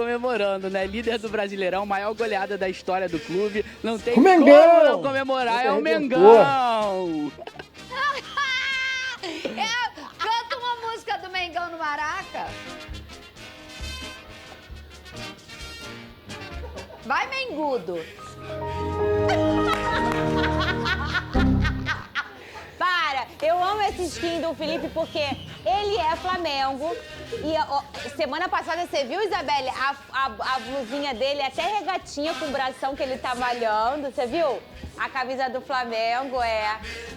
comemorando, né? Líder do Brasileirão, maior goleada da história do clube. Não tem O como Mengão! não comemorar, é o Arrebentou. Mengão! Canta uma música do Mengão no Maraca. Vai, Mengudo. Para! Eu amo esse skin do Felipe porque ele é Flamengo. E ó, semana passada você viu, Isabelle, a blusinha dele, até regatinha com o bração que ele tá malhando, você viu? A camisa do Flamengo,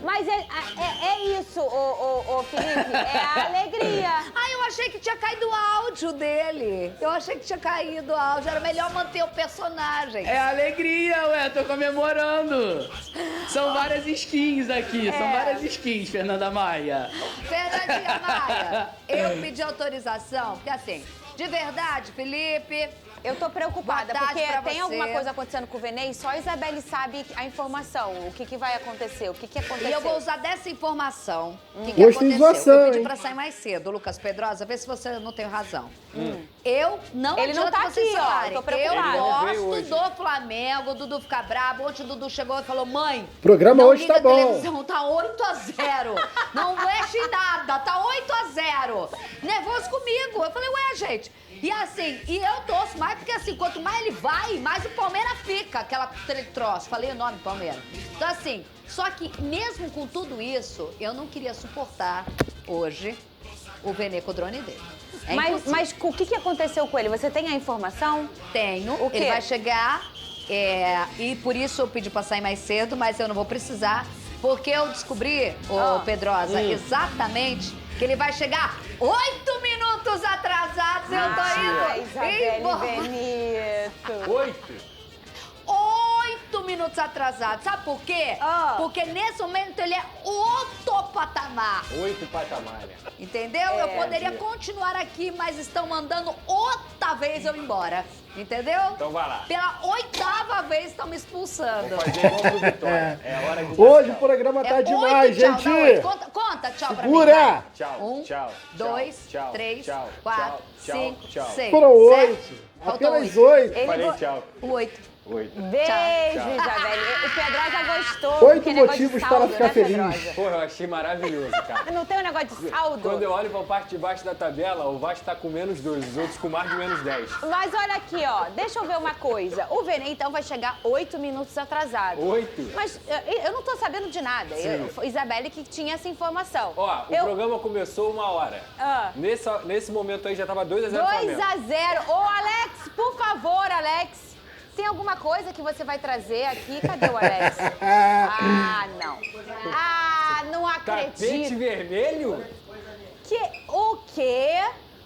Mas é isso, ô Felipe, é a alegria. Ai, eu achei que tinha caído o áudio dele. Eu achei que tinha caído o áudio. Era melhor manter o personagem. É alegria, ué, tô comemorando. São várias skins aqui, são várias skins, Fernanda Maia. Fernandinha Maia, eu pedi autorização, porque assim, de verdade, Felipe... Eu tô preocupada, Boa tarde porque pra tem você. alguma coisa acontecendo com o Venê e só a Isabelle sabe a informação, o que vai acontecer, o que aconteceu. E eu vou usar dessa informação. O que Hoje tem aconteceu? zoação, Eu pedi hein? pra sair mais cedo, Lucas Pedrosa, vê se você não tem razão. Eu não Ele não adianta tá vocês aqui, ó, falarem. tô preocupada. Eu Ele não veio gosto hoje. do Flamengo, o Dudu fica brabo. Ontem o Dudu chegou e falou, mãe, O programa não hoje liga tá a bom. televisão, tá 8-0. Não mexe em nada, tá 8-0. Nervoso comigo. Eu falei, ué, gente. E assim, e eu torço mais, porque assim, quanto mais ele vai, mais o Palmeiras fica, aquele troço. Falei o nome, Palmeiras. Então assim, só que mesmo com tudo isso, eu não queria suportar hoje o Venê com o drone dele. É impossível. Mas o que aconteceu com ele? Você tem a informação? Tenho, O quê? ele vai chegar, e por isso eu pedi pra sair mais cedo, mas eu não vou precisar, porque eu descobri, ô Pedrosa, exatamente que ele vai chegar 8 minutos atrasados, eu tô indo Isabelle embora. Benito. 8. 8 minutos atrasados, sabe por quê? Porque nesse momento ele é outro patamar. 8 patamares. Entendeu? Eu poderia continuar aqui, mas estão mandando outra vez eu ir embora. Entendeu? Então vai lá. Pela 8ª vez estão me expulsando. Vou fazer igual pro Vitória. É hora de dar Hoje o tchau. programa tá É demais, 8 tchau, gente. dá 8. Conta tchau pra mim. Segura! Tchau, Um, tchau, 2, tchau, 3, tchau, 4, tchau, 5, tchau. 6. Foram 8. Apenas 8. Falei tchau. 8. 8. Beijo, Tchau. Isabelle. O Pedrosa gostou. 8 porque negócio motivos de para saldo, ficar né, feliz. Pedrosa? Pô, eu achei maravilhoso, cara. Não tem um negócio de saldo? Quando eu olho pra parte de baixo da tabela, o Vasco tá com menos 2, os outros com mais de menos 10. Mas olha aqui, ó. Deixa eu ver uma coisa. O Venê, então, vai chegar 8 minutos atrasado. 8? Mas eu não tô sabendo de nada. Isabelle que tinha essa informação. Ó, o programa começou 1h. Nesse momento aí já tava 2-0 Flamengo. 2-0. Ô, Alex, por favor, Alex. Tem alguma coisa que você vai trazer aqui? Cadê o Alex? Ah, não. Ah, não acredito. Tapete vermelho? O quê?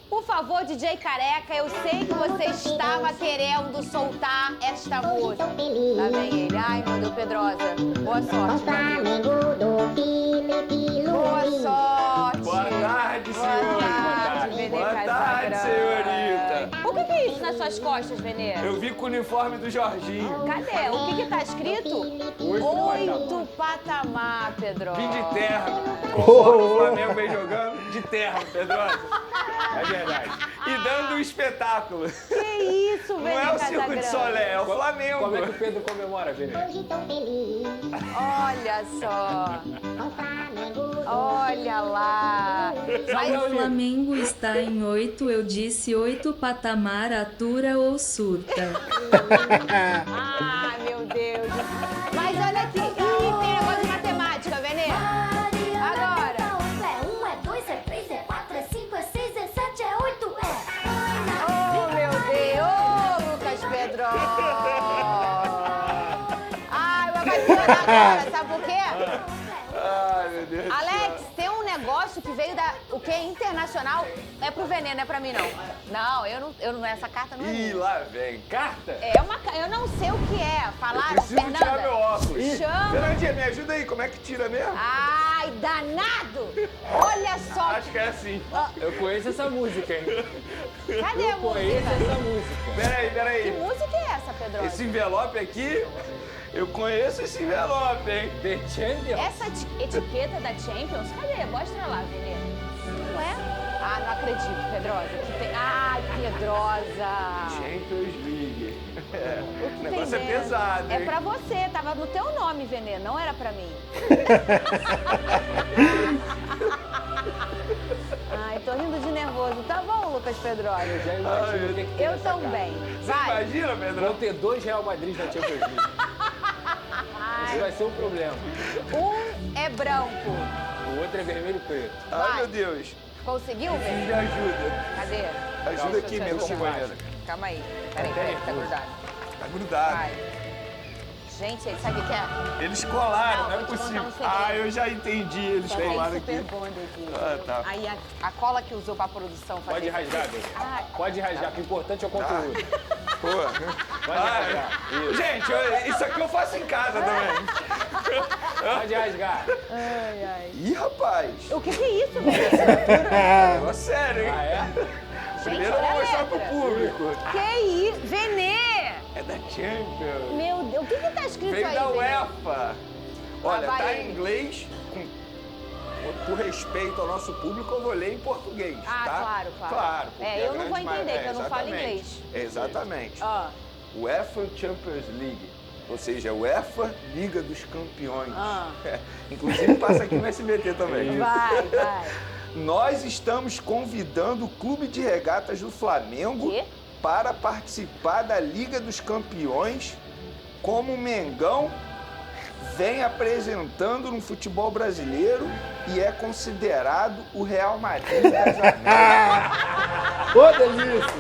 Por favor, DJ Careca, eu sei que você estava querendo soltar esta música. Lá vem ele. Ai, meu Deus, Pedrosa. Boa sorte, meu amigo. Boa sorte. Boa tarde, senhores. Boa tarde, senhorita. O que é isso nas suas costas, Venê? Eu vi com o uniforme do Jorginho. Cadê? O que tá escrito? 8 patamar, Pedrosa. Vim de terra. Conforme o Flamengo vem jogando, de terra, Pedrosa. É verdade. E dando um espetáculo. Que isso, Venê Não é o Circo Casagrande? de Solé, é o Flamengo. Como é que o Pedro comemora, Venê? Olha só. Olha lá. O Flamengo está em 8, eu disse 8 patamar, atura ou surta. Ah, meu Deus. Mas olha aqui. Ih, tem negócio de matemática, Venê. Agora. É 1, é 2, é 3, é 4, é 5, é 6, é 7, é 8, Oh, meu Deus. Ô, Lucas Pedro. Ai, mas vai piorar agora, sabe por quê? Ai, meu Deus. Alex, tem um negócio que veio o que é internacional, é pro Venê, não é pra mim, não. Não, eu não, essa carta não é Ih, minha. lá vem. Carta? Eu não sei o que é. Falaram, Preciso Fernanda. tirar meu óculos. Chama. Fernandinha, me ajuda aí. Como é que tira mesmo? Ai, danado! Olha só. Acho que é assim. Eu conheço essa música, hein? Cadê a música? essa música. Peraí. Que música é essa, Pedro? Esse envelope aqui, eu conheço esse envelope, hein? The Champions? Essa etiqueta da Champions, cadê? Mostra lá, Venê. Não é? Ah, não acredito, Pedrosa. Ai, Pedrosa. O negócio é pesado, É hein? pra você, tava no teu nome, Venê, não era pra mim. Ai, tô rindo de nervoso. Tá bom, Lucas Pedrosa? Eu já imagino o que tem Eu nessa casa. também. Você Vai. imagina, Pedrão? Vão ter 2 Real Madrid na Champions League. Isso vai ser um problema. Um é branco. O outro é vermelho e preto. Ai, Vai. meu Deus. Conseguiu, Me Venê? ajuda. Cadê? Ajuda aqui, Deixa eu meu te ajudar. companheiro. Calma aí. Peraí, tá grudado. Tá grudado. Vai. Gente, sabe o que é? Eles colaram, Não, não é vou te possível. contar um segredo. Ah, eu já entendi. Eles Tem colaram super aqui. bonder aqui. Ah, tá. Aí a cola que usou pra produção fazer... Pode rasgar, Bê. Ah, Pode rasgar, que o importante é o conteúdo. Pô. Pode rasgar. Isso. Gente, isso aqui eu faço em casa também. Pode rasgar. Ih, rapaz. o que é isso, velho? Negócio sério, hein? Ah, é? Primeiro eu olha vou a mostrar pro letra. público. Que isso? Venê! É da Champions. Meu Deus, o que tá escrito Veio aí, da Venê? UEFA. Olha, vai tá ele. em inglês. Por respeito ao nosso público, eu vou ler em português, Ah, tá? claro, claro. Claro. porque É, eu a não vou grande entender, que eu não falo exatamente. inglês. Exatamente. Ó, UEFA Champions League. Ou seja, UEFA Liga dos Campeões. Ah. Inclusive passa aqui no SBT também. vai. Nós estamos convidando o Clube de Regatas do Flamengo Quê? para participar da Liga dos Campeões, como o Mengão vem apresentando no futebol brasileiro e é considerado o Real Madrid das Américas. Ô, delícia!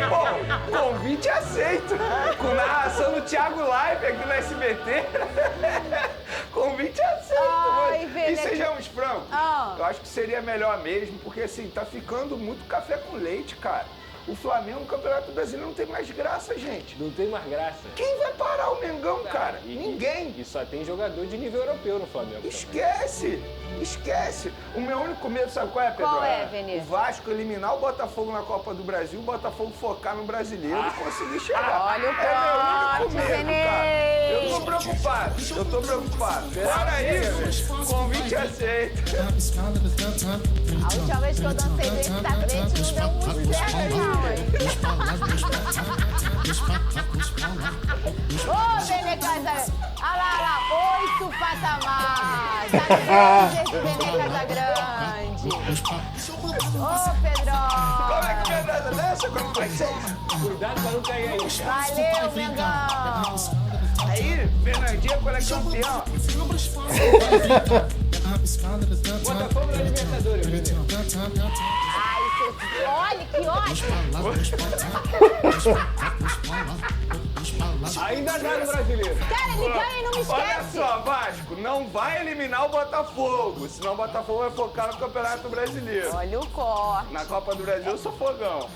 Bom, convite aceito. Com narração do Thiago Live aqui no SBT. Convite aceito. Ai, mano. velho, E sejamos francos. Ah. Eu acho que seria melhor mesmo, porque assim, tá ficando muito café com leite, cara. O Flamengo no Campeonato Brasileiro não tem mais graça, gente. Não tem mais graça. Quem vai parar o Mengão, cara? E- Ninguém. E só tem jogador de nível europeu no Flamengo. também. Esquece! Esquece! O meu único medo, sabe qual é, Pedro? Qual é, Venê? O Vasco eliminar o Botafogo na Copa do Brasil, o Botafogo focar no Brasileiro e conseguir chegar. Olha o É meu único corte, medo, Venê! cara. Eu tô preocupado, eu tô preocupado. Fora isso, convite aceito. A última vez que eu dancei desse tapete não deu muito certo, não, hein? Ô, Venê Casa... Olha lá, 8 patamares. Tá no Venê Casa Grande. Ô, Pedro. Como é que é nada dessa? Como vai ser? Cuidado pra não cair aí, cara. Valeu, Mengão. Aí, Fernandinho, quando é campeão. Botafogo na Libertadores, Venê. Ai, olha que ótimo. Ainda dá no brasileiro. Cara, ele ganha e não me Olha esquece. só, Vasco, não vai eliminar o Botafogo, senão o Botafogo vai focar no Campeonato Brasileiro. Olha o corte. Na Copa do Brasil eu sou fogão.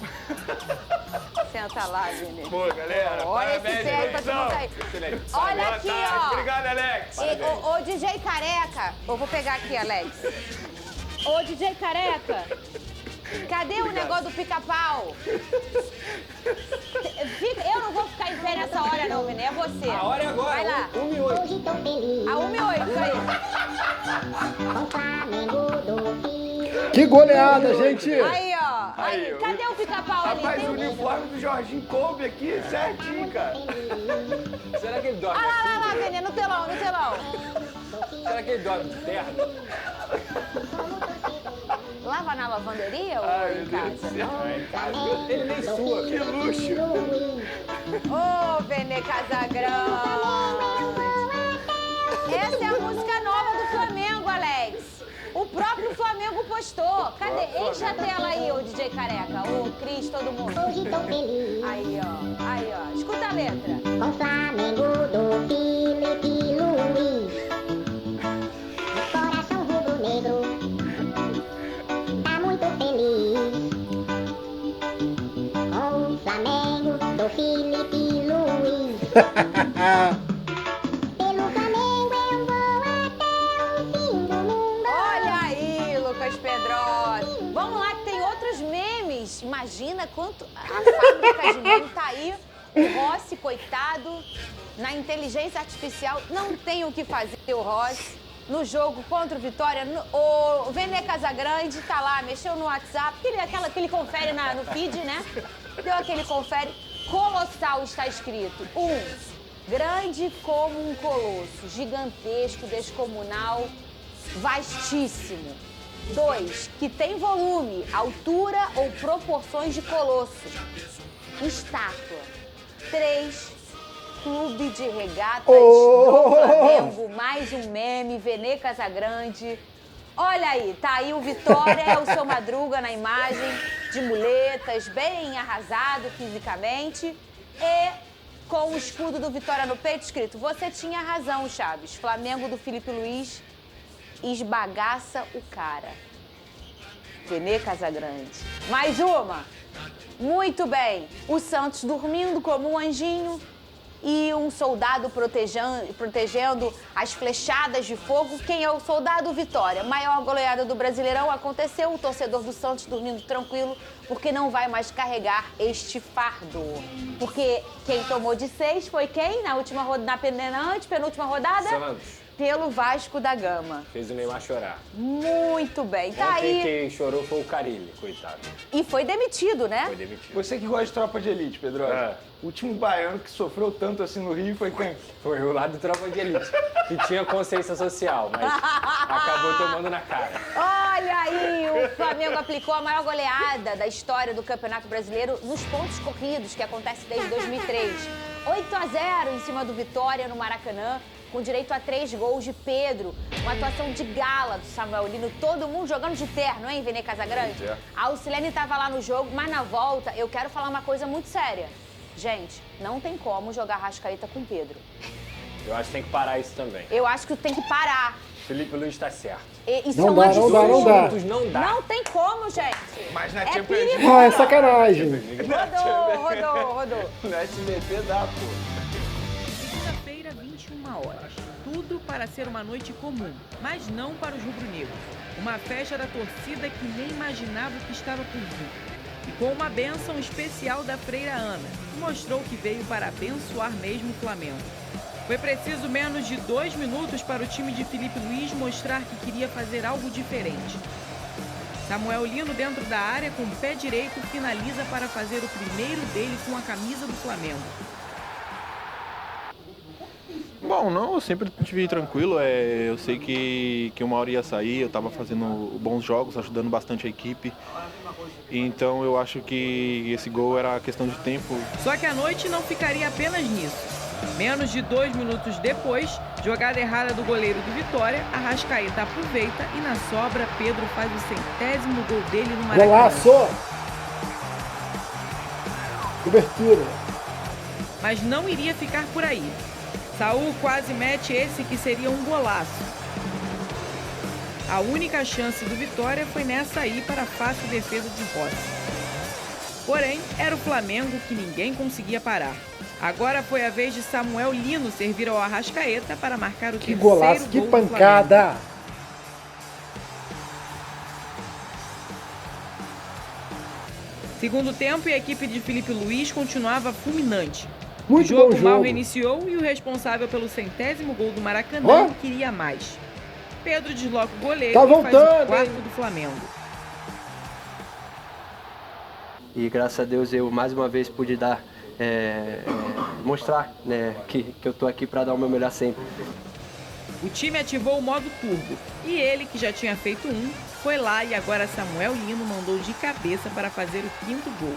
Senta lá, Venê. Pô, galera, Olha esse parabéns, certo, produção. tá aí. Excelente. Olha Boa aqui, tarde. ó. Obrigado, Alex. Ô, DJ Careca. Eu vou pegar aqui, Alex. Ô, DJ Careca. Cadê o negócio do pica-pau? Eu não vou ficar em pé nessa hora, não, Venê. É você. A hora é agora. Vai lá. 1:08. Hoje tô feliz A 1:08, isso aí. com o Flamengo do Rio. Que goleada, gente! Aí, ó. Aí, Aí, cadê o pica-pau ali? Rapaz, Tem o um- uniforme do Jorginho coube aqui certinho, cara. Será que ele dorme Ah, lá, lá, assim? Venê, no telão, no telão. Será que ele dorme de terno? Lava na lavanderia ou Ai, em meu Deus casa? do céu. Ele nem sua. Que luxo. Ô, Venê Casagrande! Essa é a música nova do Flamengo, Alex. O próprio Flamengo postou. Cadê? Enche a tela aí, ô DJ Careca. Ô, Cris, todo mundo. Hoje tô feliz Aí, ó. Aí, ó. Escuta a letra. com o Flamengo do Felipe Luiz. Coração rubro-negro tá muito feliz com o Flamengo do Felipe Luiz. Pelo Flamengo eu vou até o fim do mundo. Olha aí, Lucas Pedrosa. Vamos lá, que tem outros memes. Imagina quanto a fábrica de meme tá aí. O Rossi, coitado, na inteligência artificial, não tem o que fazer, o Rossi. No jogo contra o Vitória, o Venê Casagrande tá lá, mexeu no WhatsApp, que ele confere no feed, né? Deu aquele confere. Colossal está escrito. 1. Grande como um colosso, gigantesco, descomunal, vastíssimo. 2. Que tem volume, altura ou proporções de colosso. Estátua. 3. Clube de regatas do Flamengo, mais um meme, Vene Casagrande. Olha aí, tá aí o Vitória, é o seu Madruga na imagem, de muletas, bem arrasado fisicamente. E com o escudo do Vitória no peito escrito: você tinha razão, Chaves. Flamengo do Felipe Luiz esbagaça o cara. Vene Casagrande. Mais uma. Muito bem. O Santos dormindo como um anjinho e um soldado protegendo as flechadas de fogo. Quem é o soldado? Vitória. Maior goleada do Brasileirão aconteceu. O torcedor do Santos dormindo tranquilo porque não vai mais carregar este fardo. Porque quem tomou de 6 foi quem? Na penúltima rodada? Santos. Pelo Vasco da Gama. Fez o Neymar chorar. Muito bem. Tá Ontem aí. quem chorou foi o Carille, coitado. E foi demitido, né? Foi demitido. Você que gosta de Tropa de Elite, Pedro. O último baiano que sofreu tanto assim no Rio foi quem? Foi o lado do Tropa de Elite, que tinha consciência social, mas acabou tomando na cara. Olha aí, o Flamengo aplicou a maior goleada da história do Campeonato Brasileiro nos pontos corridos, que acontece desde 2003. 8-0 em cima do Vitória no Maracanã, com direito a 3 gols de Pedro. Uma atuação de gala do Samuel Lino, todo mundo jogando de terno, hein, Vene Casagrande? A Alcilene estava lá no jogo, mas na volta eu quero falar uma coisa muito séria. Gente, não tem como jogar Arrascaeta com Pedro. Eu acho que tem que parar isso também. Eu acho que tem que parar. Felipe Luiz tá certo. Isso Não é um dá, absurdo. não dá. Não dá. Não tem como, gente. Mas na É Champions perigoso. Ah, é sacanagem. Rodou. No SBT dá, pô. Segunda-feira, 21 horas. Tudo para ser uma noite comum, mas não para os rubro-negros. Uma festa da torcida que nem imaginava o que estava por vir. E com uma bênção especial da freira Ana, que mostrou que veio para abençoar mesmo o Flamengo. Foi preciso menos de 2 minutos para o time de Felipe Luiz mostrar que queria fazer algo diferente. Samuel Lino, dentro da área, com o pé direito, finaliza para fazer o primeiro dele com a camisa do Flamengo. Bom, não, eu sempre estive tranquilo, eu sei que uma hora ia sair, eu estava fazendo bons jogos, ajudando bastante a equipe, então eu acho que esse gol era questão de tempo. Só que a noite não ficaria apenas nisso. Menos de 2 minutos depois, jogada errada do goleiro do Vitória, Arrascaeta aproveita e na sobra, Pedro faz o 100º gol dele no Maracanã. Golaço! Cobertura. Mas não iria ficar por aí. Saul quase mete esse que seria um golaço. A única chance do Vitória foi nessa aí para a fácil defesa de Rossi. Porém, era o Flamengo que ninguém conseguia parar. Agora foi a vez de Samuel Lino servir ao Arrascaeta para marcar o Que terceiro golaço, que gol do Flamengo. pancada! Segundo tempo, e a equipe de Felipe Luiz continuava fulminante. Muito o bom jogo mal jogo. reiniciou e o responsável pelo 100º gol do Maracanã Ó. queria mais. Pedro desloca o goleiro Tá e faz o voltando, 4º hein? do Flamengo. E graças a Deus eu mais uma vez pude mostrar, né, que eu tô aqui para dar o meu melhor sempre. O time ativou o modo turbo e ele, que já tinha feito um, foi lá e agora Samuel Lino mandou de cabeça para fazer o 5º gol.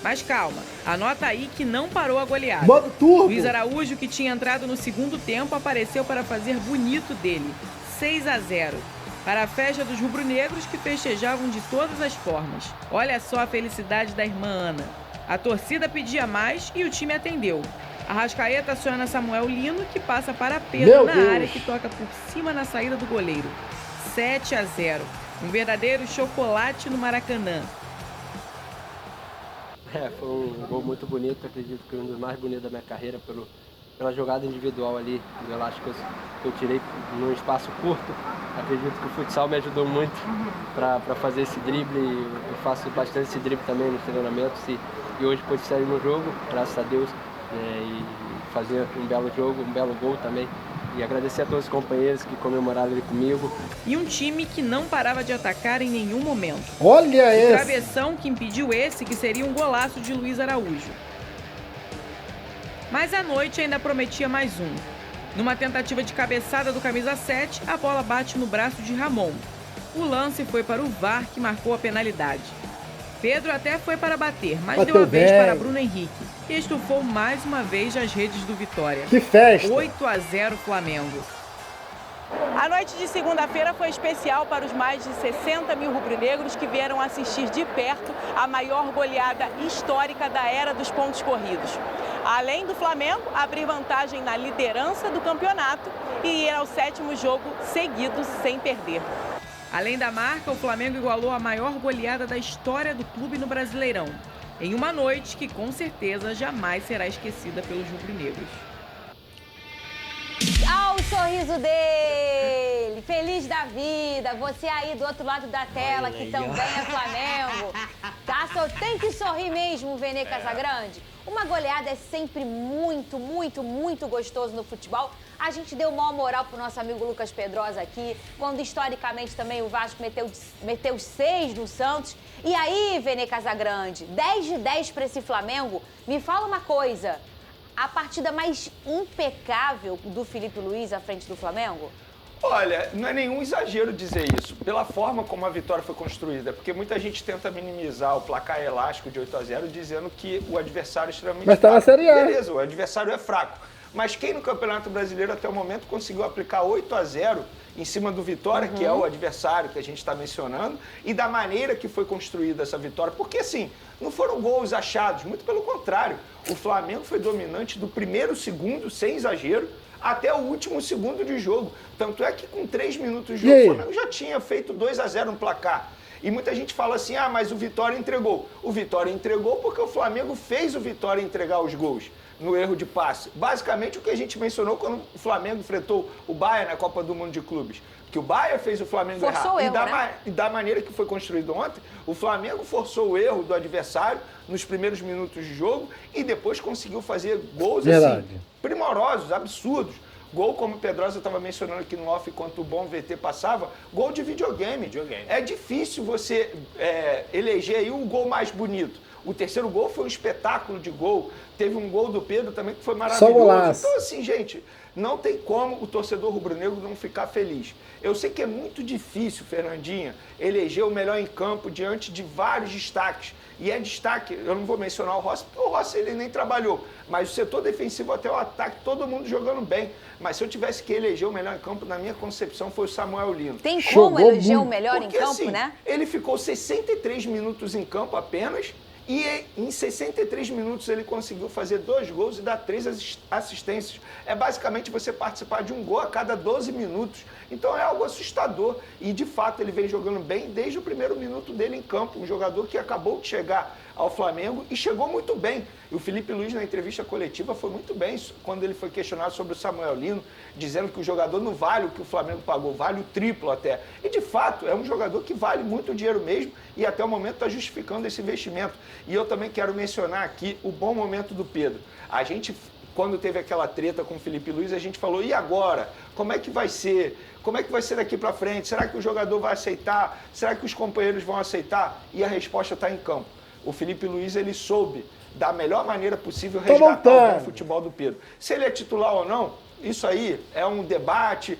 Mas calma, anota aí que não parou a goleada. Modo turbo. Luiz Araújo, que tinha entrado no segundo tempo, apareceu para fazer bonito dele, 6-0. Para a festa dos rubro-negros que festejavam de todas as formas. Olha só a felicidade da irmã Ana. A torcida pedia mais e o time atendeu. Arrascaeta aciona Samuel Lino, que passa para Pedro Meu na Deus. área, que toca por cima na saída do goleiro. 7-0. Um verdadeiro chocolate no Maracanã. Foi um gol muito bonito, acredito que um dos mais bonitos da minha carreira pela jogada individual ali, do elástico que eu tirei num espaço curto. Acredito que o futsal me ajudou muito para fazer esse drible. Eu faço bastante esse drible também nos treinamentos e hoje pude sair no jogo, graças a Deus, e fazer um belo jogo, um belo gol também. E agradecer a todos os companheiros que comemoraram ali comigo. E um time que não parava de atacar em nenhum momento. Olha O esse. travessão que impediu esse, que seria um golaço de Luiz Araújo. Mas a noite ainda prometia mais um. Numa tentativa de cabeçada do camisa 7, a bola bate no braço de Ramon. O lance foi para o VAR, que marcou a penalidade. Pedro até foi para bater, mas Bateu deu a vez bem. para Bruno Henrique, que estufou mais uma vez as redes do Vitória. Que festa. 8-0 Flamengo. A noite de segunda-feira foi especial para os mais de 60 mil rubro-negros que vieram assistir de perto a maior goleada histórica da era dos pontos corridos. Além do Flamengo abrir vantagem na liderança do campeonato e ir ao 7º jogo seguido sem perder. Além da marca, o Flamengo igualou a maior goleada da história do clube no Brasileirão, em uma noite que com certeza jamais será esquecida pelos rubro-negros. Ao sorriso dele, feliz da vida, você aí do outro lado da tela que também é Flamengo, tá? Só tem que sorrir mesmo, Vene Casagrande. Uma goleada é sempre muito, muito, muito gostoso no futebol. A gente deu maior moral pro nosso amigo Lucas Pedrosa aqui, quando historicamente também o Vasco meteu 6 no Santos. E aí, Vene Casagrande, 10 de 10 para esse Flamengo. Me fala uma coisa, a partida mais impecável do Filipe Luiz à frente do Flamengo? Olha, não é nenhum exagero dizer isso, pela forma como a vitória foi construída, porque muita gente tenta minimizar o placar elástico de 8-0 dizendo que o adversário é extremamente Mas tá na Série A. Beleza, o adversário é fraco. Mas quem no Campeonato Brasileiro até o momento conseguiu aplicar 8-0 em cima do Vitória, que é o adversário que a gente está mencionando, e da maneira que foi construída essa vitória? Porque assim, não foram gols achados, muito pelo contrário. O Flamengo foi dominante do primeiro segundo, sem exagero, até o último segundo de jogo. Tanto é que com 3 minutos de jogo, o Flamengo já tinha feito 2-0 no placar. E muita gente fala assim, ah, mas o Vitória entregou. O Vitória entregou porque o Flamengo fez o Vitória entregar os gols no erro de passe. Basicamente o que a gente mencionou quando o Flamengo enfrentou o Bayern na Copa do Mundo de Clubes. Que o Bayern fez o Flamengo Forçou errar. E da maneira que foi construído ontem, o Flamengo forçou o erro do adversário nos primeiros minutos de jogo e depois conseguiu fazer gols assim, primorosos, absurdos. Gol, como o Pedrosa estava mencionando aqui no off, enquanto o bom VT passava, gol de videogame. É difícil você eleger aí o gol mais bonito. O terceiro gol foi um espetáculo de gol. Teve um gol do Pedro também que foi maravilhoso. Então, assim, gente, não tem como o torcedor rubro-negro não ficar feliz. Eu sei que é muito difícil, Fernandinha, eleger o melhor em campo diante de vários destaques. E é destaque, eu não vou mencionar o Rossi, porque o Rossi ele nem trabalhou. Mas o setor defensivo até o ataque, todo mundo jogando bem. Mas se eu tivesse que eleger o melhor em campo, na minha concepção, foi o Samuel Lino. Tem como eleger o melhor em campo, assim, né? Ele ficou 63 minutos em campo apenas. E em 63 minutos ele conseguiu fazer 2 gols e dar 3 assistências. É basicamente você participar de um gol a cada 12 minutos. Então é algo assustador. E de fato ele vem jogando bem desde o primeiro minuto dele em campo. Um jogador que acabou de chegar ao Flamengo e chegou muito bem. E o Filipe Luiz, na entrevista coletiva, foi muito bem quando ele foi questionado sobre o Samuel Lino, dizendo que o jogador não vale o que o Flamengo pagou, vale o triplo até. E de fato, é um jogador que vale muito dinheiro mesmo e até o momento está justificando esse investimento. E eu também quero mencionar aqui o bom momento do Pedro. A gente, quando teve aquela treta com o Filipe Luiz, a gente falou, e agora? Como é que vai ser? Como é que vai ser daqui para frente? Será que o jogador vai aceitar? Será que os companheiros vão aceitar? E a resposta está em campo. O Filipe Luiz, ele soube, da melhor maneira possível, resgatar o bom futebol do Pedro. Se ele é titular ou não, isso aí é um debate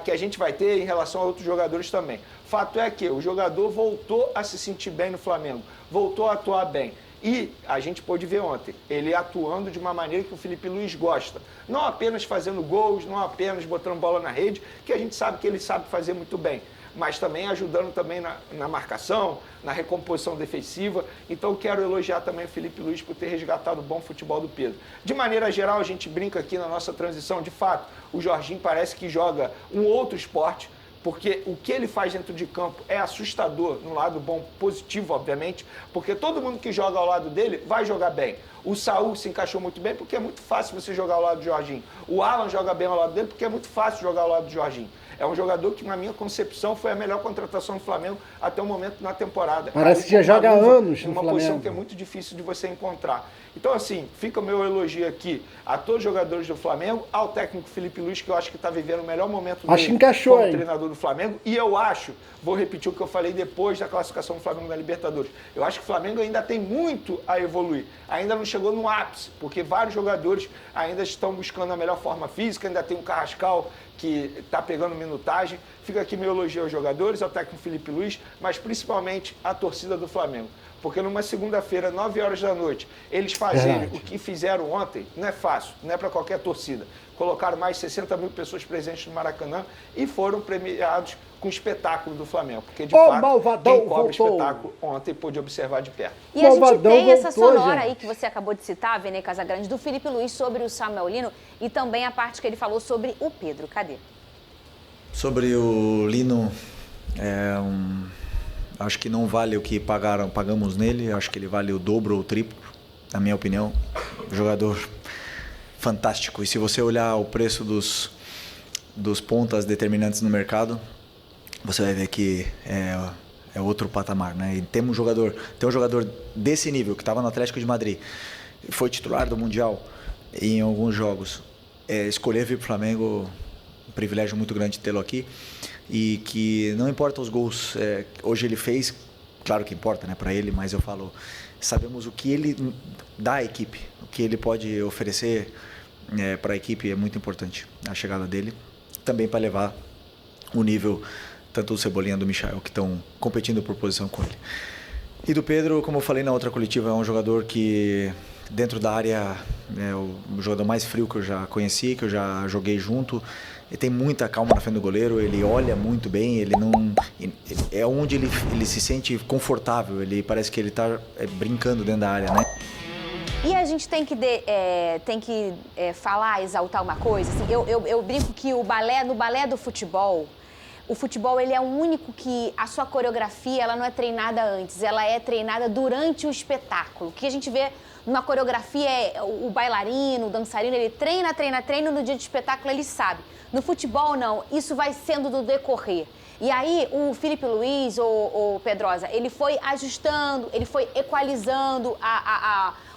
que a gente vai ter em relação a outros jogadores também. Fato é que o jogador voltou a se sentir bem no Flamengo, voltou a atuar bem. E a gente pôde ver ontem, ele atuando de uma maneira que o Filipe Luiz gosta. Não apenas fazendo gols, não apenas botando bola na rede, que a gente sabe que ele sabe fazer muito bem, mas também ajudando também na marcação, na recomposição defensiva. Então quero elogiar também o Filipe Luiz por ter resgatado o bom futebol do Pedro. De maneira geral, a gente brinca aqui na nossa transição, de fato, o Jorginho parece que joga um outro esporte, porque o que ele faz dentro de campo é assustador, no lado bom, positivo, obviamente, porque todo mundo que joga ao lado dele vai jogar bem. O Saúl se encaixou muito bem porque é muito fácil você jogar ao lado do Jorginho. O Alan joga bem ao lado dele porque é muito fácil jogar ao lado do Jorginho. É um jogador que, na minha concepção, foi a melhor contratação do Flamengo até o momento na temporada. Parece que já joga há anos no uma posição Flamengo. que é muito difícil de você encontrar. Então, assim, fica o meu elogio aqui a todos os jogadores do Flamengo, ao técnico Felipe Luiz, que eu acho que está vivendo o melhor momento Acho que dele encaixou, como hein? treinador do Flamengo. E eu acho, vou repetir o que eu falei depois da classificação do Flamengo na Libertadores, eu acho que o Flamengo ainda tem muito a evoluir. Ainda não chegou no ápice, porque vários jogadores ainda estão buscando a melhor forma física, ainda tem o Carrascal, que está pegando minutagem. Fica aqui meu elogio aos jogadores, ao técnico Felipe Luiz, mas principalmente à torcida do Flamengo. Porque numa segunda-feira, 9 horas da noite, eles fazerem o que fizeram ontem, não é fácil, não é para qualquer torcida. Colocaram mais de 60 mil pessoas presentes no Maracanã e foram premiados com o espetáculo do Flamengo. Porque, de fato, malvadão quem cobre o voltou. espetáculo ontem pôde observar de perto. E a gente Malvadão tem essa voltou, sonora gente. aí que você acabou de citar, Vene Casagrande, do Felipe Luiz sobre o Samuel Lino e também a parte que ele falou sobre o Pedro. Cadê? Sobre o Lino, acho que não vale o que pagamos nele, acho que ele vale o dobro ou o triplo, na minha opinião. Jogador fantástico. E se você olhar o preço dos pontas determinantes no mercado, você vai ver que é outro patamar, né? E tem um jogador desse nível, que estava no Atlético de Madrid, foi titular do Mundial em alguns jogos. Escolher vir para o Flamengo, um privilégio muito grande tê-lo aqui. E que não importa os gols, hoje ele fez, claro que importa, né, para ele, mas eu falo, sabemos o que ele dá à equipe, o que ele pode oferecer para a equipe é muito importante, a chegada dele, também para levar o nível tanto do Cebolinha do Michael, que estão competindo por posição com ele. E do Pedro, como eu falei na outra coletiva, é um jogador que dentro da área é o jogador mais frio que eu já conheci, que eu já joguei junto. Ele tem muita calma na frente do goleiro, ele olha muito bem, ele não... É onde ele se sente confortável, ele parece que ele está brincando dentro da área, né? E a gente tem que falar, exaltar uma coisa. Assim, eu brinco que no balé do futebol, o futebol ele é o único que a sua coreografia ela não é treinada antes, ela é treinada durante o espetáculo. O que a gente vê numa coreografia é o bailarino, o dançarino, ele treina, no dia de espetáculo ele sabe. No futebol, não. Isso vai sendo do decorrer. E aí, o Felipe Luiz, ou Pedrosa, ele foi ajustando, ele foi equalizando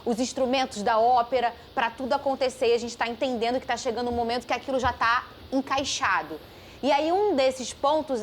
os instrumentos da ópera para tudo acontecer. E a gente está entendendo que está chegando um momento que aquilo já está encaixado. E aí, um desses pontos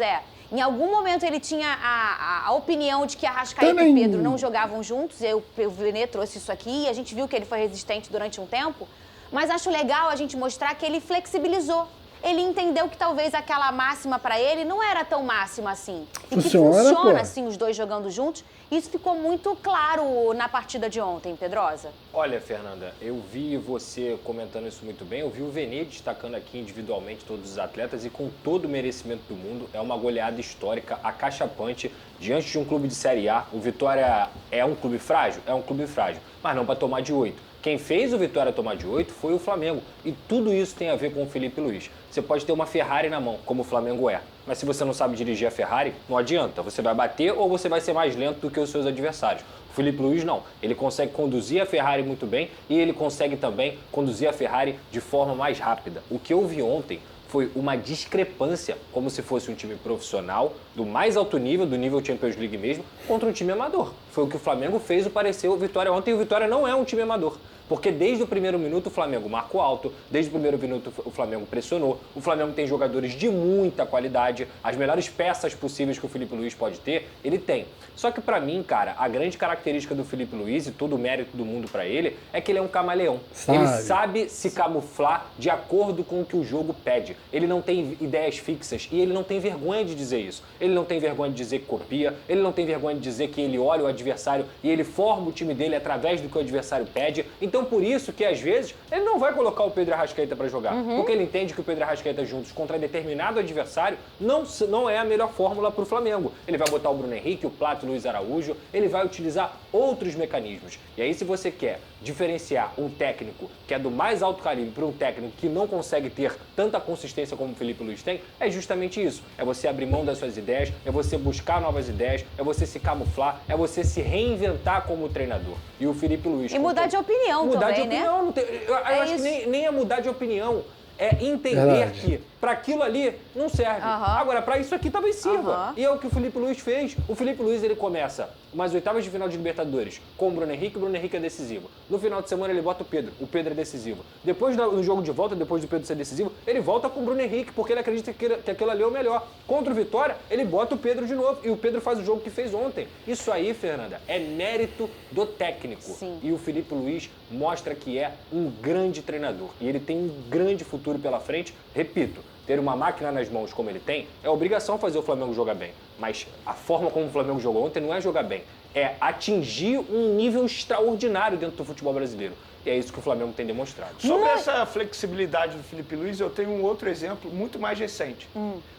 em algum momento ele tinha a opinião de que Arrascaeta e Pedro não jogavam juntos. O Vene trouxe isso aqui e a gente viu que ele foi resistente durante um tempo. Mas acho legal a gente mostrar que ele flexibilizou. Ele entendeu que talvez aquela máxima para ele não era tão máxima assim. E que funciona assim os dois jogando juntos. Isso ficou muito claro na partida de ontem, Pedrosa. Olha, Fernanda, eu vi você comentando isso muito bem. Eu vi o Vene destacando aqui individualmente todos os atletas e com todo o merecimento do mundo. É uma goleada histórica, acachapante, diante de um clube de Série A. O Vitória é um clube frágil? É um clube frágil, mas não para tomar de 8. Quem fez o Vitória tomar de 8 foi o Flamengo. E tudo isso tem a ver com o Felipe Luiz. Você pode ter uma Ferrari na mão, como o Flamengo é. Mas se você não sabe dirigir a Ferrari, não adianta. Você vai bater ou você vai ser mais lento do que os seus adversários. O Felipe Luiz não. Ele consegue conduzir a Ferrari muito bem e ele consegue também conduzir a Ferrari de forma mais rápida. O que eu vi ontem foi uma discrepância, como se fosse um time profissional, do mais alto nível, do nível Champions League mesmo, contra um time amador. Foi o que o Flamengo fez parecer o Vitória ontem, e o Vitória não é um time amador. Porque desde o primeiro minuto o Flamengo marcou alto, desde o primeiro minuto o Flamengo pressionou, o Flamengo tem jogadores de muita qualidade, as melhores peças possíveis que o Felipe Luiz pode ter, ele tem. Só que pra mim, cara, a grande característica do Felipe Luiz e todo o mérito do mundo pra ele é que ele é um camaleão. Ele sabe se camuflar de acordo com o que o jogo pede. Ele não tem ideias fixas e ele não tem vergonha de dizer isso. Ele não tem vergonha de dizer que copia, ele não tem vergonha de dizer que ele olha o adversário e ele forma o time dele através do que o adversário pede. Então Então, por isso que, às vezes, ele não vai colocar o Pedro Arrascaeta para jogar. Porque ele entende que o Pedro Arrascaeta juntos contra determinado adversário não é a melhor fórmula para o Flamengo. Ele vai botar o Bruno Henrique, o Plato, o Luiz Araújo, ele vai utilizar outros mecanismos. E aí, se você quer diferenciar um técnico que é do mais alto calibre para um técnico que não consegue ter tanta consistência como o Felipe Luiz tem, é justamente isso. É você abrir mão das suas ideias, é você buscar novas ideias, é você se camuflar, é você se reinventar como treinador. E o Felipe Luiz... E mudar de opinião também, né? Não tem, eu acho que nem é mudar de opinião. É entender que para aquilo ali não serve. Agora, para isso aqui talvez sirva. E é o que o Felipe Luiz fez. O Felipe Luiz, ele começa umas oitavas de final de Libertadores com o Bruno Henrique é decisivo. No final de semana ele bota o Pedro é decisivo. Depois, no jogo de volta, depois do Pedro ser decisivo, ele volta com o Bruno Henrique, porque ele acredita que aquilo ali é o melhor. Contra o Vitória, ele bota o Pedro de novo. E o Pedro faz o jogo que fez ontem. Isso aí, Fernanda, é mérito do técnico. Sim. E o Felipe Luiz mostra que é um grande treinador. E ele tem um grande futuro pela frente. Repito, ter uma máquina nas mãos como ele tem, é obrigação fazer o Flamengo jogar bem. Mas a forma como o Flamengo jogou ontem não é jogar bem. É atingir um nível extraordinário dentro do futebol brasileiro. E é isso que o Flamengo tem demonstrado. Sobre essa flexibilidade do Felipe Luiz, eu tenho um outro exemplo muito mais recente.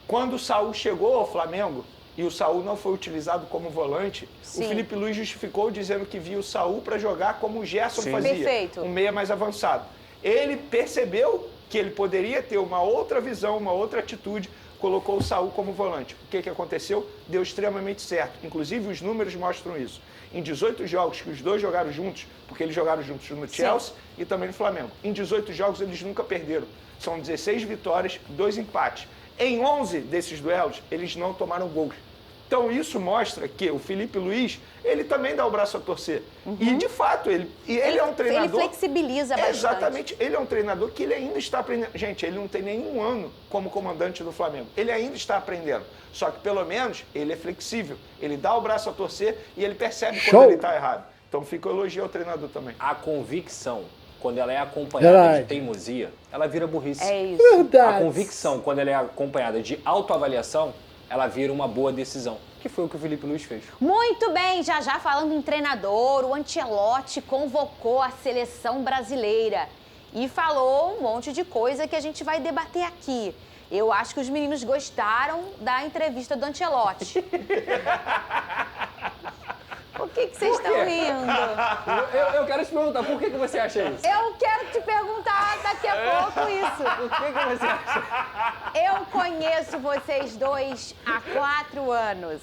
Quando o Saul chegou ao Flamengo, e o Saul não foi utilizado como volante, o Felipe Luiz justificou dizendo que via o Saul para jogar como o Gerson fazia. Perfeito. Um meia mais avançado. Ele percebeu que ele poderia ter uma outra visão, uma outra atitude, colocou o Saul como volante. O que aconteceu? Deu extremamente certo. Inclusive, os números mostram isso. Em 18 jogos que os dois jogaram juntos, porque eles jogaram juntos no Chelsea e também no Flamengo, em 18 jogos eles nunca perderam. São 16 vitórias, 2 empates. Em 11 desses duelos, eles não tomaram gols. Então, isso mostra que o Felipe Luiz, ele também dá o braço a torcer. E, de fato, ele é um treinador... Ele flexibiliza bastante. Exatamente. Ele é um treinador que ele ainda está aprendendo. Gente, ele não tem nenhum ano como comandante do Flamengo. Ele ainda está aprendendo. Só que, pelo menos, ele é flexível. Ele dá o braço a torcer e ele percebe quando ele está errado. Então, fica o elogio ao treinador também. A convicção, quando ela é acompanhada de teimosia, ela vira burrice. É isso. Verdade. A convicção, quando ela é acompanhada de autoavaliação, ela vira uma boa decisão, que foi o que o Felipe Luiz fez. Muito bem, já falando em treinador, o Ancelotti convocou a seleção brasileira e falou um monte de coisa que a gente vai debater aqui. Eu acho que os meninos gostaram da entrevista do Ancelotti. Por que vocês estão rindo? Eu quero te perguntar, por que você acha isso? Eu quero te perguntar daqui a pouco isso. Por que você acha? Eu conheço vocês dois há 4 anos.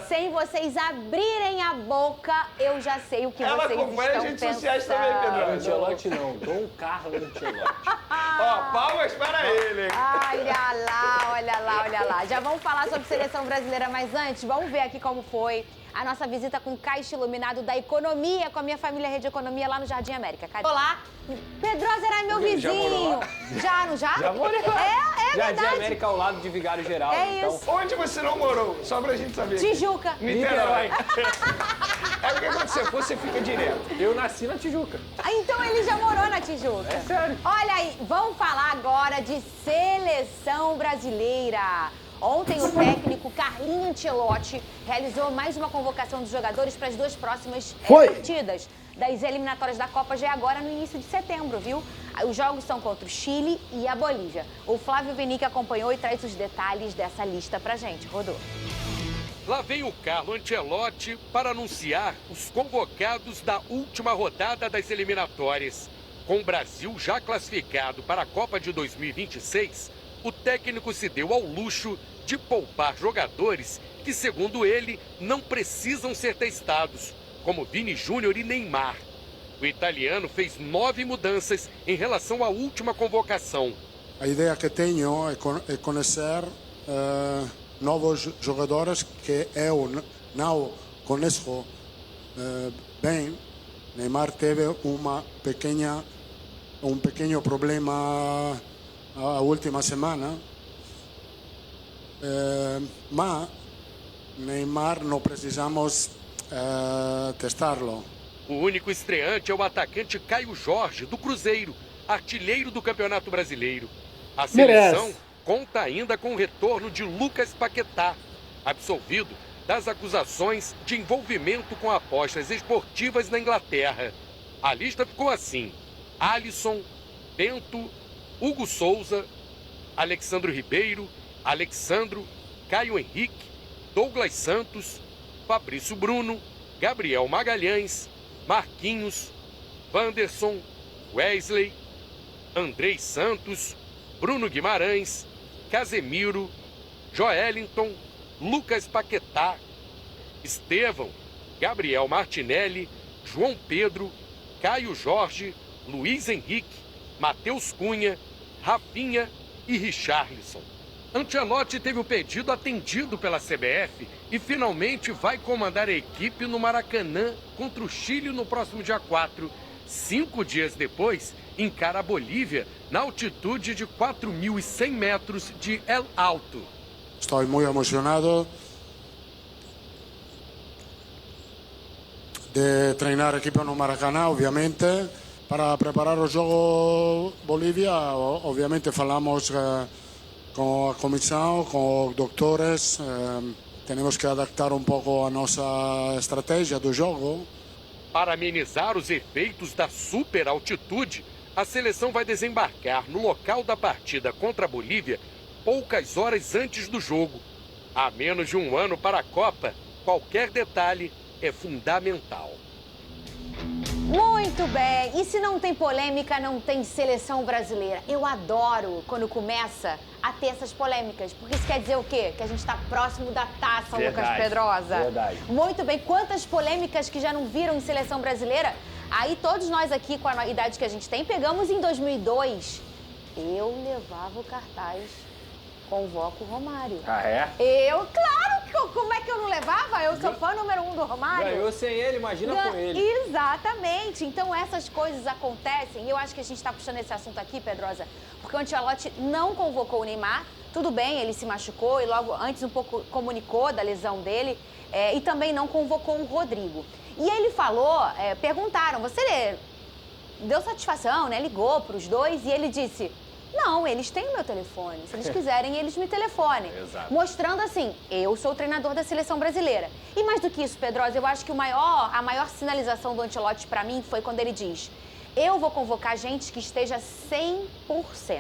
Sem vocês abrirem a boca, eu já sei o que Ela vocês acompanha estão as redes pensando. sociais também, Pedro. Ancelotti não, Dom Carlo Ancelotti. Ó, palmas para ele. Olha lá. Já vamos falar sobre seleção brasileira, mas antes, vamos ver aqui como foi a nossa visita com o Caixa Iluminado da Economia, com a minha família Rede Economia lá no Jardim América. Cadê? Olá, Pedrosa era meu vizinho. Já, não já? Já morou. É Jardim verdade. América ao lado de Vigário Geral. É então. isso. Onde você não morou? Só pra gente saber. Tijuca. Niterói. É o que quando você for, você fica direto. Eu nasci na Tijuca. Então ele já morou na Tijuca. É sério. Olha aí, vamos falar agora de seleção brasileira. Ontem o técnico Carlinhos Ancelotti realizou mais uma convocação dos jogadores para as 2 próximas partidas das eliminatórias da Copa, já é agora no início de setembro, viu? Os jogos são contra o Chile e a Bolívia. O Flávio Venique acompanhou e traz os detalhes dessa lista pra gente. Rodou. Lá vem o Carlo Ancelotti para anunciar os convocados da última rodada das eliminatórias. Com o Brasil já classificado para a Copa de 2026, o técnico se deu ao luxo de poupar jogadores que, segundo ele, não precisam ser testados, como Vini Júnior e Neymar. O italiano fez 9 mudanças em relação à última convocação. A ideia que tenho é conhecer novos jogadores que eu não conheço bem. Neymar teve um pequeno problema a última semana, mas Neymar não precisamos testá-lo. O único estreante é o atacante Caio Jorge, do Cruzeiro, artilheiro do Campeonato Brasileiro. A seleção conta ainda com o retorno de Lucas Paquetá, absolvido das acusações de envolvimento com apostas esportivas na Inglaterra. A lista ficou assim: Alisson, Bento, Hugo Souza, Alexandro Ribeiro, Alexandro, Caio Henrique, Douglas Santos, Fabrício Bruno, Gabriel Magalhães, Marquinhos, Wanderson, Wesley, Andrei Santos, Bruno Guimarães, Casemiro, Joelinton, Lucas Paquetá, Estevão, Gabriel Martinelli, João Pedro, Caio Jorge, Luiz Henrique, Matheus Cunha, Rafinha e Richarlison. Ancelotti teve o pedido atendido pela CBF e finalmente vai comandar a equipe no Maracanã contra o Chile no próximo dia 4. 5 dias depois, encara a Bolívia na altitude de 4.100 metros de El Alto. Estou muito emocionado de treinar a equipe no Maracanã, obviamente. Para preparar o jogo Bolívia, obviamente falamos com a comissão, com os doutores. Temos que adaptar um pouco a nossa estratégia do jogo. Para amenizar os efeitos da super altitude, a seleção vai desembarcar no local da partida contra a Bolívia poucas horas antes do jogo. Há menos de um ano para a Copa, qualquer detalhe é fundamental. Muito bem. E se não tem polêmica, não tem seleção brasileira. Eu adoro quando começa a ter essas polêmicas, porque isso quer dizer o quê? Que a gente está próximo da taça, Verdade, Lucas Pedrosa. verdade. Muito bem. Quantas polêmicas que já não viram em seleção brasileira? Aí todos nós aqui, com a idade que a gente tem, pegamos em 2002. Eu levava o cartaz Convoco o Romário. Ah, é? Claro, como é que eu não levava? Eu sou fã número 1 do Romário. Ganhou sem ele, imagina com ele. Exatamente. Então essas coisas acontecem e eu acho que a gente está puxando esse assunto aqui, Pedrosa, porque o Ancelotti não convocou o Neymar. Tudo bem, ele se machucou e logo antes um pouco comunicou da lesão dele e também não convocou o Rodrigo. E ele falou, perguntaram, você deu satisfação, né? Ligou para os dois e ele disse... Não, eles têm o meu telefone. Se eles quiserem, eles me telefonem. Exato. Mostrando assim, eu sou o treinador da seleção brasileira. E mais do que isso, Pedrosa, eu acho que a maior sinalização do Ancelotti pra mim foi quando ele diz: eu vou convocar gente que esteja 100%.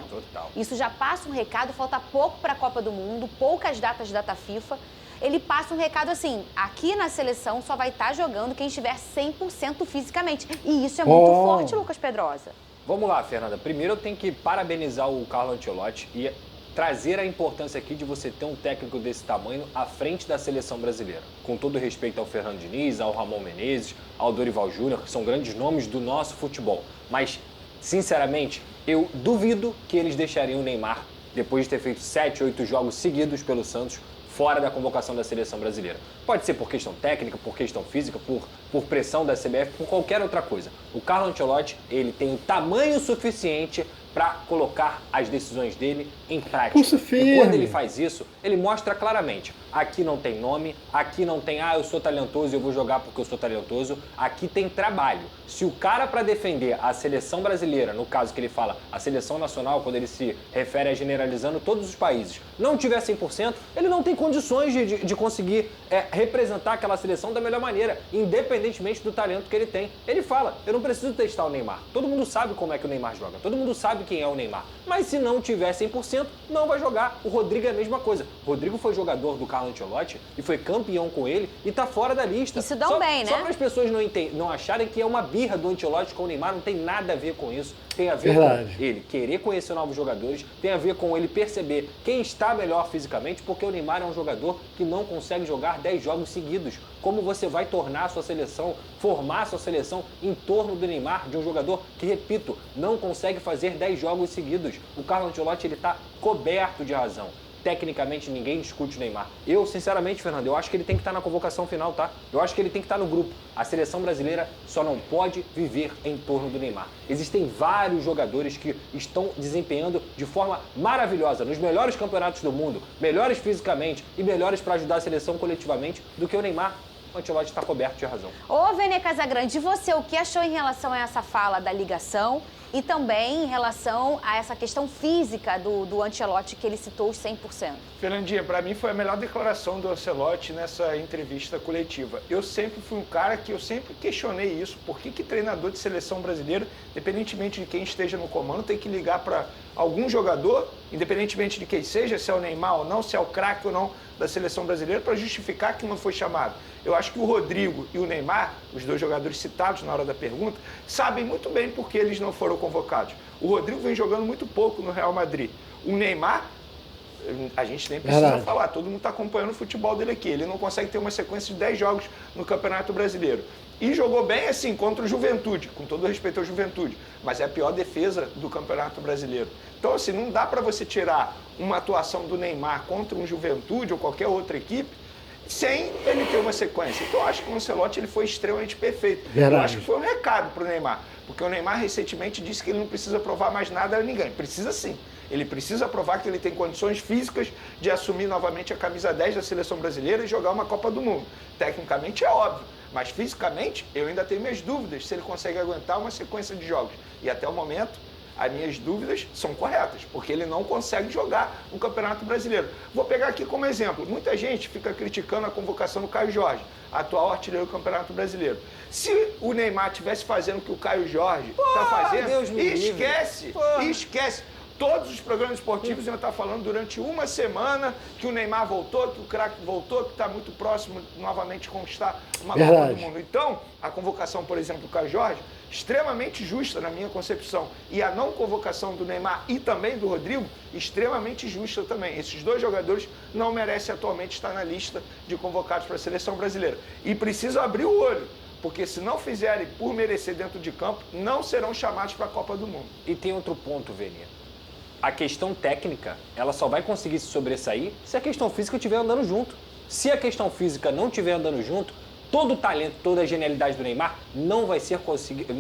Total. Isso já passa um recado, falta pouco pra Copa do Mundo, poucas datas de data FIFA. Ele passa um recado assim, aqui na seleção só vai estar jogando quem estiver 100% fisicamente. E isso é muito forte, Lucas Pedrosa. Vamos lá, Fernanda. Primeiro eu tenho que parabenizar o Carlo Ancelotti e trazer a importância aqui de você ter um técnico desse tamanho à frente da seleção brasileira. Com todo respeito ao Fernando Diniz, ao Ramon Menezes, ao Dorival Júnior, que são grandes nomes do nosso futebol. Mas, sinceramente, eu duvido que eles deixariam o Neymar, depois de ter feito 7, 8 jogos seguidos pelo Santos, fora da convocação da seleção brasileira. Pode ser por questão técnica, por questão física, por pressão da CBF, por qualquer outra coisa. O Carlo Ancelotti, ele tem o tamanho suficiente para colocar as decisões dele em prática. E quando ele faz isso, ele mostra claramente, aqui não tem nome, aqui não tem, eu sou talentoso e eu vou jogar porque eu sou talentoso, aqui tem trabalho. Se o cara, para defender a seleção brasileira, no caso que ele fala, a seleção nacional, quando ele se refere a generalizando todos os países, não tiver 100%, ele não tem condições de conseguir representar aquela seleção da melhor maneira, independentemente do talento que ele tem. Ele fala, eu não preciso testar o Neymar. Todo mundo sabe como é que o Neymar joga, todo mundo sabe quem é o Neymar. Mas se não tiver 100%, não vai jogar. O Rodrigo é a mesma coisa. O Rodrigo foi jogador do Carlo Ancelotti e foi campeão com ele e tá fora da lista. E se dão bem, né? Só para as pessoas não acharem que é uma birra do Ancelotti com o Neymar, não tem nada a ver com isso. Tem a ver com ele querer conhecer novos jogadores, tem a ver com ele perceber quem está melhor fisicamente, porque o Neymar é um jogador que não consegue jogar 10 jogos seguidos. Como você vai tornar a sua seleção, formar a sua seleção em torno do Neymar, de um jogador que, repito, não consegue fazer 10 jogos seguidos. O Carlo Ancelotti, ele está coberto de razão. Tecnicamente, ninguém discute o Neymar. Eu, sinceramente, Fernando, eu acho que ele tem que estar na convocação final, tá? Eu acho que ele tem que estar no grupo. A seleção brasileira só não pode viver em torno do Neymar. Existem vários jogadores que estão desempenhando de forma maravilhosa, nos melhores campeonatos do mundo, melhores fisicamente e melhores para ajudar a seleção coletivamente do que o Neymar. O Ancelotti está coberto de razão. Ô, Vene Casagrande, e você, o que achou em relação a essa fala da ligação E também em relação a essa questão física do Ancelotti, que ele citou os 100%. Fernandinha, para mim foi a melhor declaração do Ancelotti nessa entrevista coletiva. Eu sempre fui um cara que eu sempre questionei isso. Por que treinador de seleção brasileira, independentemente de quem esteja no comando, tem que ligar para algum jogador, independentemente de quem seja, se é o Neymar ou não, se é o craque ou não da seleção brasileira, para justificar que não foi chamado? Eu acho que o Rodrigo e o Neymar, os dois jogadores citados na hora da pergunta, sabem muito bem por que eles não foram convocados. O Rodrigo vem jogando muito pouco no Real Madrid. O Neymar, a gente nem precisa falar, todo mundo está acompanhando o futebol dele aqui. Ele não consegue ter uma sequência de 10 jogos no Campeonato Brasileiro. E jogou bem, assim, contra o Juventude, com todo respeito ao Juventude, mas é a pior defesa do Campeonato Brasileiro. Então, assim, não dá para você tirar uma atuação do Neymar contra um Juventude ou qualquer outra equipe sem ele ter uma sequência. Então, eu acho que o Ancelotti ele foi extremamente perfeito. Eu acho que foi um recado para o Neymar, porque o Neymar recentemente disse que ele não precisa provar mais nada a ninguém. Precisa sim. Ele precisa provar que ele tem condições físicas de assumir novamente a camisa 10 da seleção brasileira e jogar uma Copa do Mundo. Tecnicamente é óbvio, mas fisicamente eu ainda tenho minhas dúvidas se ele consegue aguentar uma sequência de jogos. E até o momento, as minhas dúvidas são corretas, porque ele não consegue jogar no Campeonato Brasileiro. Vou pegar aqui como exemplo. Muita gente fica criticando a convocação do Caio Jorge, atual artilheiro do Campeonato Brasileiro. Se o Neymar estivesse fazendo o que o Caio Jorge está fazendo, esquece. Todos os programas esportivos iam estar falando durante uma semana que o Neymar voltou, que o craque voltou, que está muito próximo de novamente conquistar uma Copa do Mundo. Então, a convocação, por exemplo, do Caio Jorge, extremamente justa na minha concepção. E a não convocação do Neymar e também do Rodrigo, extremamente justa também. Esses dois jogadores não merecem atualmente estar na lista de convocados para a seleção brasileira. E precisam abrir o olho, porque se não fizerem por merecer dentro de campo, não serão chamados para a Copa do Mundo. E tem outro ponto, Vênia. A questão técnica, ela só vai conseguir se sobressair se a questão física estiver andando junto. Se a questão física não estiver andando junto, todo o talento, toda a genialidade do Neymar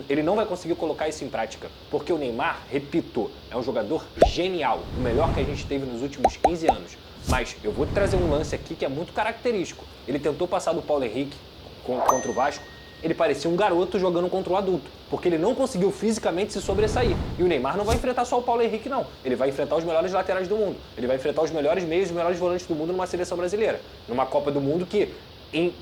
ele não vai conseguir colocar isso em prática. Porque o Neymar, repito, é um jogador genial, o melhor que a gente teve nos últimos 15 anos. Mas eu vou trazer um lance aqui que é muito característico. Ele tentou passar do Paulo Henrique contra o Vasco. Ele parecia um garoto jogando contra um adulto, porque ele não conseguiu fisicamente se sobressair. E o Neymar não vai enfrentar só o Paulo Henrique, não. Ele vai enfrentar os melhores laterais do mundo. Ele vai enfrentar os melhores meios, os melhores volantes do mundo numa seleção brasileira. Numa Copa do Mundo que,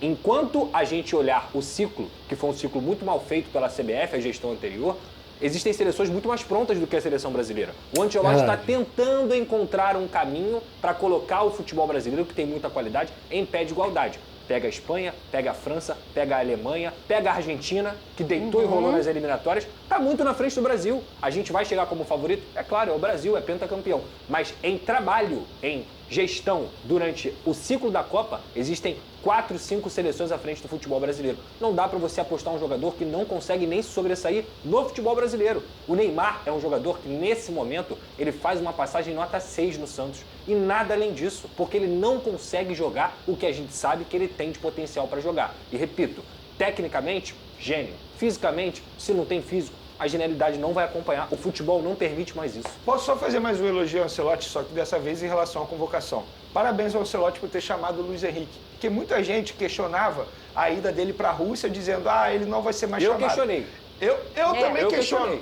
enquanto a gente olhar o ciclo, que foi um ciclo muito mal feito pela CBF, a gestão anterior, existem seleções muito mais prontas do que a seleção brasileira. O Ancelotti está tentando encontrar um caminho para colocar o futebol brasileiro, que tem muita qualidade, em pé de igualdade. Pega a Espanha, pega a França, pega a Alemanha, pega a Argentina, que deitou e rolou nas eliminatórias, está muito na frente do Brasil. A gente vai chegar como favorito? É claro, é o Brasil, é pentacampeão. Mas em trabalho, em gestão, durante o ciclo da Copa, existem 4, 5 seleções à frente do futebol brasileiro. Não dá para você apostar um jogador que não consegue nem se sobressair no futebol brasileiro. O Neymar é um jogador que, nesse momento, ele faz uma passagem nota 6 no Santos. E nada além disso, porque ele não consegue jogar o que a gente sabe que ele tem de potencial para jogar. E repito, tecnicamente, gênio. Fisicamente, se não tem físico, a genialidade não vai acompanhar. O futebol não permite mais isso. Posso só fazer mais um elogio ao Ancelotti, só que dessa vez em relação à convocação. Parabéns ao Ancelotti por ter chamado o Luiz Henrique, porque muita gente questionava a ida dele para a Rússia, dizendo, ele não vai ser mais chamado. Eu questionei.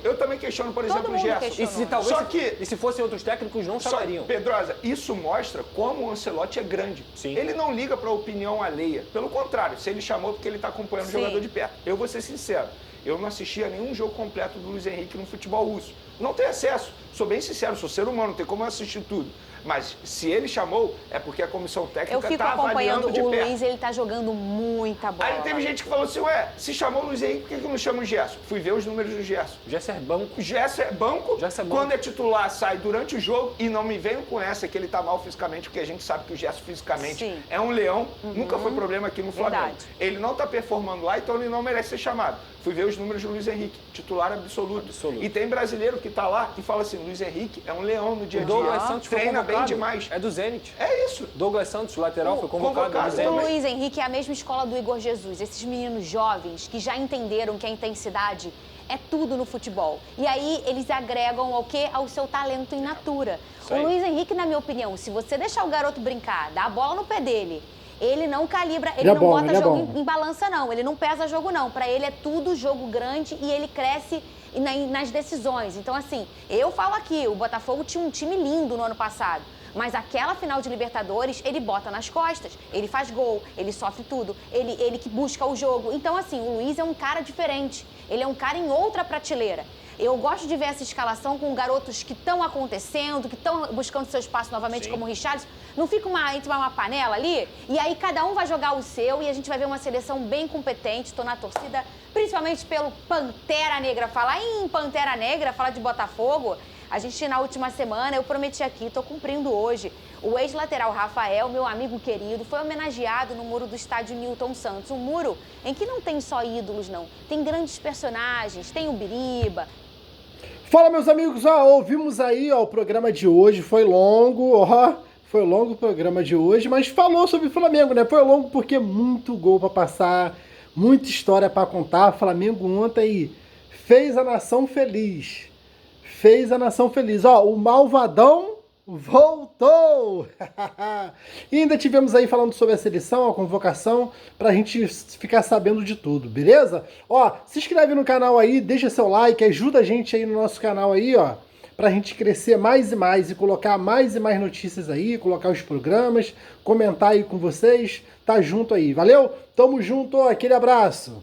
Eu também questiono, por exemplo, o Gerson. E se fossem outros técnicos, não chamariam. Pedrosa, isso mostra como o Ancelotti é grande. Sim. Ele não liga para a opinião alheia. Pelo contrário, se ele chamou porque ele está acompanhando o jogador de perto. Eu vou ser sincero, eu não assisti a nenhum jogo completo do Luiz Henrique no futebol russo. Não tenho acesso. Sou bem sincero, sou ser humano, não tem como eu assistir tudo. Mas se ele chamou, é porque a comissão técnica está avaliando de perto. Eu fico acompanhando o Luiz, ele está jogando muita bola. Aí teve gente que falou assim, se chamou o Luiz Henrique, por que não chama o Gerson? Fui ver os números do Gerson. Gerson é banco. Gerson é banco. Quando é titular, sai durante o jogo e não me venham com essa que ele está mal fisicamente, porque a gente sabe que o Gerson fisicamente é um leão. Nunca foi problema aqui no Flamengo. Ele não está performando lá, então ele não merece ser chamado. Fui ver os números do Luiz Henrique, titular absoluto. E tem brasileiro que está lá e fala assim, Luiz Henrique é um leão no dia a dia. Douglas Santos treina bem demais. É do Zenit. É isso. Douglas Santos, lateral, foi convocado. O Luiz Henrique é a mesma escola do Igor Jesus. Esses meninos jovens que já entenderam que a intensidade é tudo no futebol. E aí eles agregam ao quê? Ao seu talento in natura. O Luiz Henrique, na minha opinião, se você deixar o garoto brincar, dar a bola no pé dele Ele não calibra, ele Ele é não bom, bota ele é jogo bom. em balança, não. Ele não pesa jogo, não. Pra ele é tudo jogo grande e ele cresce nas decisões. Então, assim, eu falo aqui, o Botafogo tinha um time lindo no ano passado. Mas aquela final de Libertadores, ele bota nas costas. Ele faz gol, ele sofre tudo, ele que busca o jogo. Então, assim, o Luiz é um cara diferente. Ele é um cara em outra prateleira. Eu gosto de ver essa escalação com garotos que estão acontecendo, que estão buscando seu espaço novamente, Sim. como o Richarlison. Não fica entre uma panela ali? E aí cada um vai jogar o seu e a gente vai ver uma seleção bem competente. Estou na torcida, principalmente pelo Pantera Negra. Falar em Pantera Negra, falar de Botafogo, a gente na última semana, eu prometi aqui, estou cumprindo hoje. O ex-lateral Rafael, meu amigo querido, foi homenageado no muro do estádio Newton Santos. Um muro em que não tem só ídolos, não. Tem grandes personagens, tem o Biriba. Fala, meus amigos, ouvimos aí, o programa de hoje, foi longo, foi longo o programa de hoje, mas falou sobre o Flamengo, né? Foi longo porque muito gol pra passar, muita história pra contar. O Flamengo ontem fez a nação feliz, o malvadão voltou! E ainda tivemos aí falando sobre a seleção, a convocação, pra gente ficar sabendo de tudo, beleza? Se inscreve no canal aí, deixa seu like, ajuda a gente aí no nosso canal aí, pra gente crescer mais e mais e colocar mais e mais notícias aí, colocar os programas, comentar aí com vocês, tá junto aí, valeu? Tamo junto, aquele abraço!